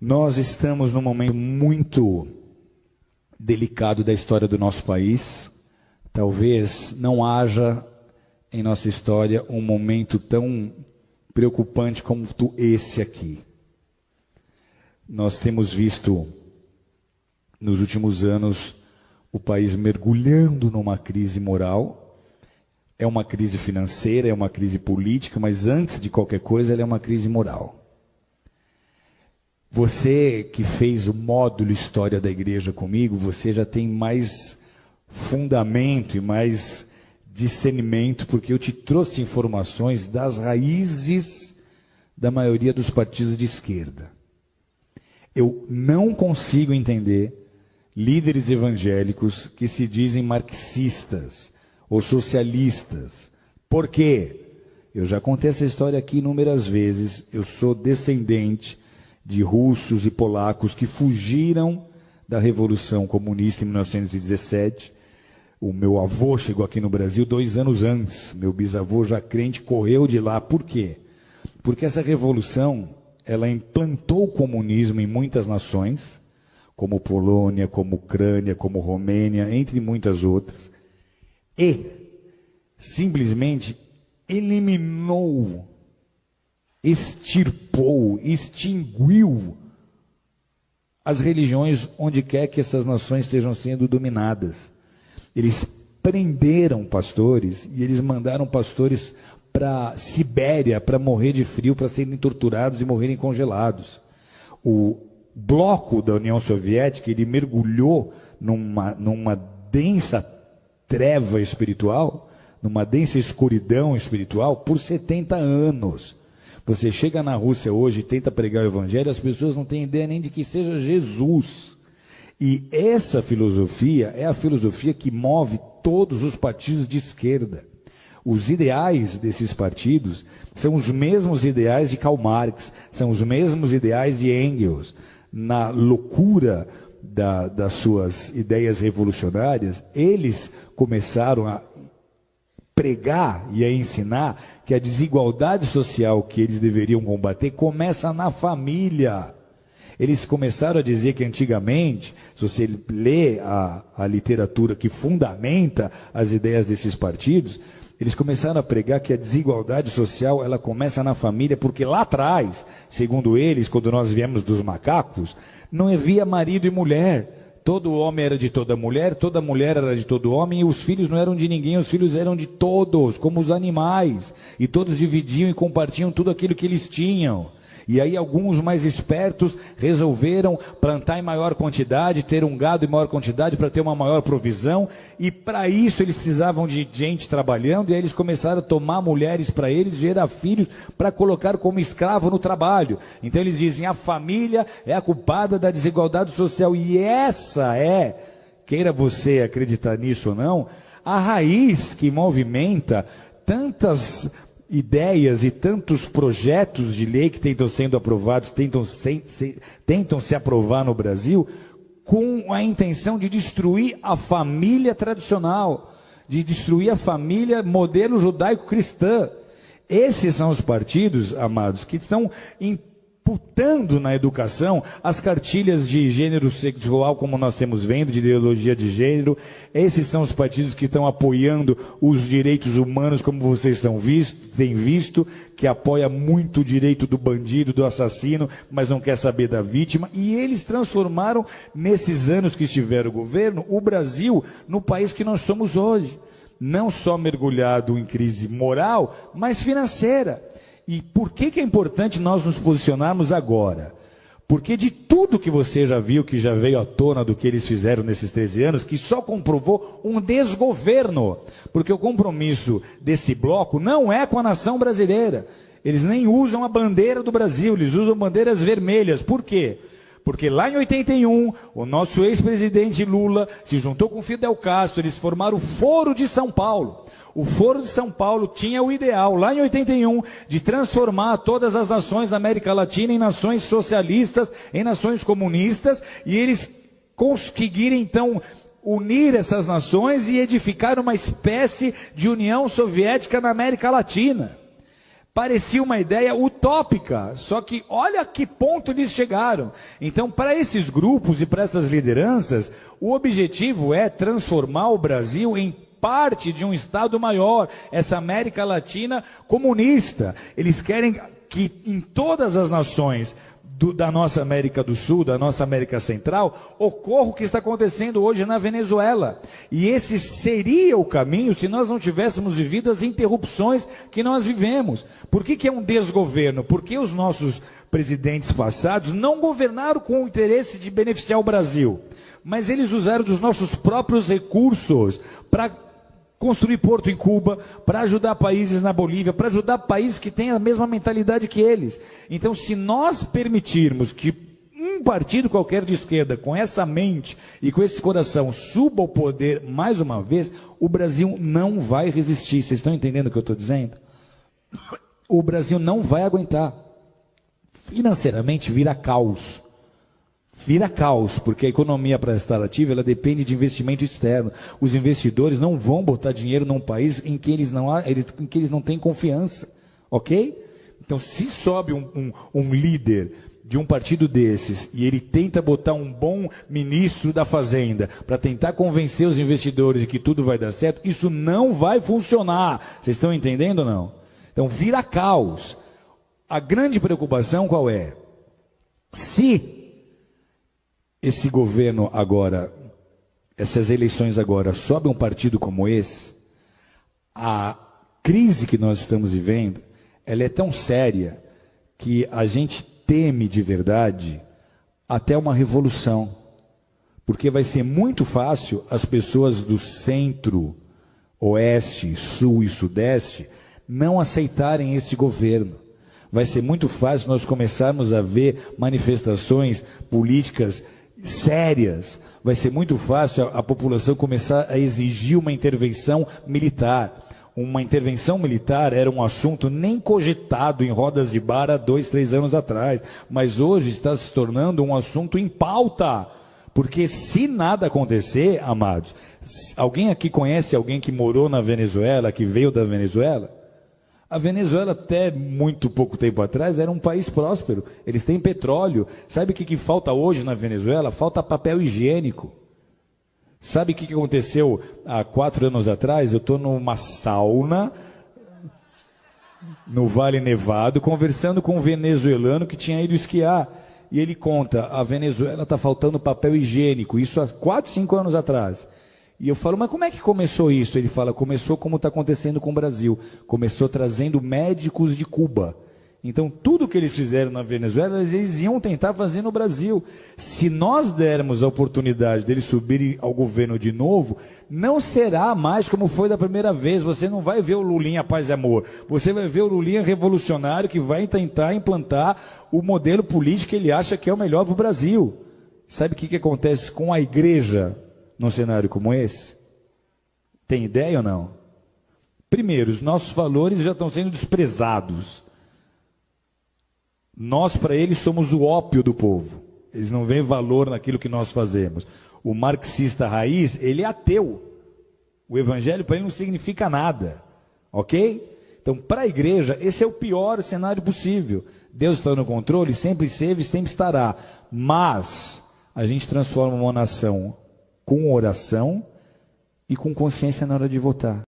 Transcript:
Nós estamos num momento muito delicado da história do nosso país. Talvez não haja em nossa história um momento tão preocupante como esse aqui. Nós temos visto, nos últimos anos, o país mergulhando numa crise moral. É uma crise financeira, é uma crise política, mas antes de qualquer coisa, ela é uma crise moral. Você que fez o módulo História da Igreja comigo, você já tem mais fundamento e mais discernimento, porque eu te trouxe informações das raízes da maioria dos partidos de esquerda. Eu não consigo entender líderes evangélicos que se dizem marxistas ou socialistas. Por quê? Eu já contei essa história aqui inúmeras vezes. Eu sou descendente de russos e polacos que fugiram da Revolução Comunista em 1917. O meu avô chegou aqui no Brasil 2 anos antes. Meu bisavô, já crente, correu de lá. Por quê? Porque essa revolução, ela implantou o comunismo em muitas nações, como Polônia, como Ucrânia, como Romênia, entre muitas outras, e simplesmente eliminou, extirpou, extinguiu as religiões onde quer que essas nações estejam sendo dominadas. Eles prenderam pastores e eles mandaram pastores para Sibéria para morrer de frio, para serem torturados e morrerem congelados. O bloco da União Soviética, ele mergulhou numa densa treva espiritual, numa densa escuridão espiritual por 70 anos. Você chega na Rússia hoje e tenta pregar o evangelho, as pessoas não têm ideia nem de que seja Jesus. E essa filosofia é a filosofia que move todos os partidos de esquerda. Os ideais desses partidos são os mesmos ideais de Karl Marx, são os mesmos ideais de Engels. Na loucura das suas ideias revolucionárias, eles começaram a pregar e a ensinar que a desigualdade social que eles deveriam combater começa na família. Eles começaram a dizer que antigamente, se você lê a literatura que fundamenta as ideias desses partidos, eles começaram a pregar que a desigualdade social ela começa na família, porque lá atrás, segundo eles, quando nós viemos dos macacos, não havia marido e mulher. Todo homem era de toda mulher era de todo homem, e os filhos não eram de ninguém, os filhos eram de todos, como os animais. E todos dividiam e compartilham tudo aquilo que eles tinham. E aí alguns mais espertos resolveram plantar em maior quantidade, ter um gado em maior quantidade para ter uma maior provisão, e para isso eles precisavam de gente trabalhando, e aí eles começaram a tomar mulheres para eles, gerar filhos para colocar como escravo no trabalho. Então eles dizem, a família é a culpada da desigualdade social, e essa é, queira você acreditar nisso ou não, a raiz que movimenta tantas ideias e tantos projetos de lei que tentam sendo aprovados, tentam se aprovar no Brasil, com a intenção de destruir a família tradicional, de destruir a família modelo judaico-cristã. Esses são os partidos, amados, que estão imputando na educação as cartilhas de gênero sexual, como nós temos vendo, de ideologia de gênero. Esses são os partidos que estão apoiando os direitos humanos, como vocês têm visto, que apoia muito o direito do bandido, do assassino, mas não quer saber da vítima. E eles transformaram, nesses anos que estiveram o governo, o Brasil no país que nós somos hoje. Não só mergulhado em crise moral, mas financeira. E por que é importante nós nos posicionarmos agora? Porque de tudo que você já viu, que já veio à tona do que eles fizeram nesses 13 anos, que só comprovou um desgoverno. Porque o compromisso desse bloco não é com a nação brasileira. Eles nem usam a bandeira do Brasil, eles usam bandeiras vermelhas. Por quê? Porque lá em 81, o nosso ex-presidente Lula se juntou com Fidel Castro, eles formaram o Foro de São Paulo. O Foro de São Paulo tinha o ideal, lá em 81, de transformar todas as nações da América Latina em nações socialistas, em nações comunistas, e eles conseguirem, então, unir essas nações e edificar uma espécie de União Soviética na América Latina. Parecia uma ideia utópica, só que olha a que ponto eles chegaram. Então, para esses grupos e para essas lideranças, o objetivo é transformar o Brasil em parte de um Estado maior, essa América Latina comunista. Eles querem que em todas as nações da nossa América do Sul, da nossa América Central, ocorra o que está acontecendo hoje na Venezuela. E esse seria o caminho se nós não tivéssemos vivido as interrupções que nós vivemos. Por que é um desgoverno? Porque os nossos presidentes passados não governaram com o interesse de beneficiar o Brasil, mas eles usaram dos nossos próprios recursos para construir porto em Cuba, para ajudar países na Bolívia, para ajudar países que têm a mesma mentalidade que eles. Então, se nós permitirmos que um partido qualquer de esquerda, com essa mente e com esse coração, suba ao poder mais uma vez, o Brasil não vai resistir. Vocês estão entendendo o que eu estou dizendo? O Brasil não vai aguentar. Financeiramente vira caos. Vira caos, porque a economia para estar ativa, ela depende de investimento externo. Os investidores não vão botar dinheiro num país em que eles não têm confiança, ok? Então, se sobe um líder de um partido desses e ele tenta botar um bom ministro da Fazenda para tentar convencer os investidores de que tudo vai dar certo, isso não vai funcionar. Vocês estão entendendo ou não? Então, vira caos. A grande preocupação qual é? Se esse governo agora, essas eleições agora, sobe um partido como esse, a crise que nós estamos vivendo, ela é tão séria que a gente teme de verdade até uma revolução. Porque vai ser muito fácil as pessoas do centro, oeste, sul e sudeste não aceitarem esse governo. Vai ser muito fácil nós começarmos a ver manifestações políticas sérias. Vai ser muito fácil a população começar a exigir uma intervenção militar. Uma intervenção militar era um assunto nem cogitado em rodas de bar há 2, 3 anos atrás, mas hoje está se tornando um assunto em pauta, porque se nada acontecer, amados, alguém aqui conhece alguém que morou na Venezuela, que veio da Venezuela? A Venezuela, até muito pouco tempo atrás, era um país próspero. Eles têm petróleo. Sabe o que falta hoje na Venezuela? Falta papel higiênico. Sabe o que aconteceu há 4 anos atrás? Eu estou numa sauna, no Vale Nevado, conversando com um venezuelano que tinha ido esquiar. E ele conta, a Venezuela está faltando papel higiênico. Isso há 4, 5 anos atrás. E eu falo, mas como é que começou isso? Ele fala, começou como está acontecendo com o Brasil. Começou trazendo médicos de Cuba. Então, tudo que eles fizeram na Venezuela, eles iam tentar fazer no Brasil. Se nós dermos a oportunidade deles subirem ao governo de novo, não será mais como foi da primeira vez. Você não vai ver o Lulinha Paz e Amor. Você vai ver o Lulinha revolucionário que vai tentar implantar o modelo político que ele acha que é o melhor para o Brasil. Sabe o que acontece com a igreja num cenário como esse? Tem ideia ou não? Primeiro, os nossos valores já estão sendo desprezados. Nós, para eles, somos o ópio do povo. Eles não veem valor naquilo que nós fazemos. O marxista raiz, ele é ateu. O evangelho para ele não significa nada. Ok? Então, para a igreja, esse é o pior cenário possível. Deus está no controle, sempre esteve e sempre estará. Mas a gente transforma uma nação com oração e com consciência na hora de votar.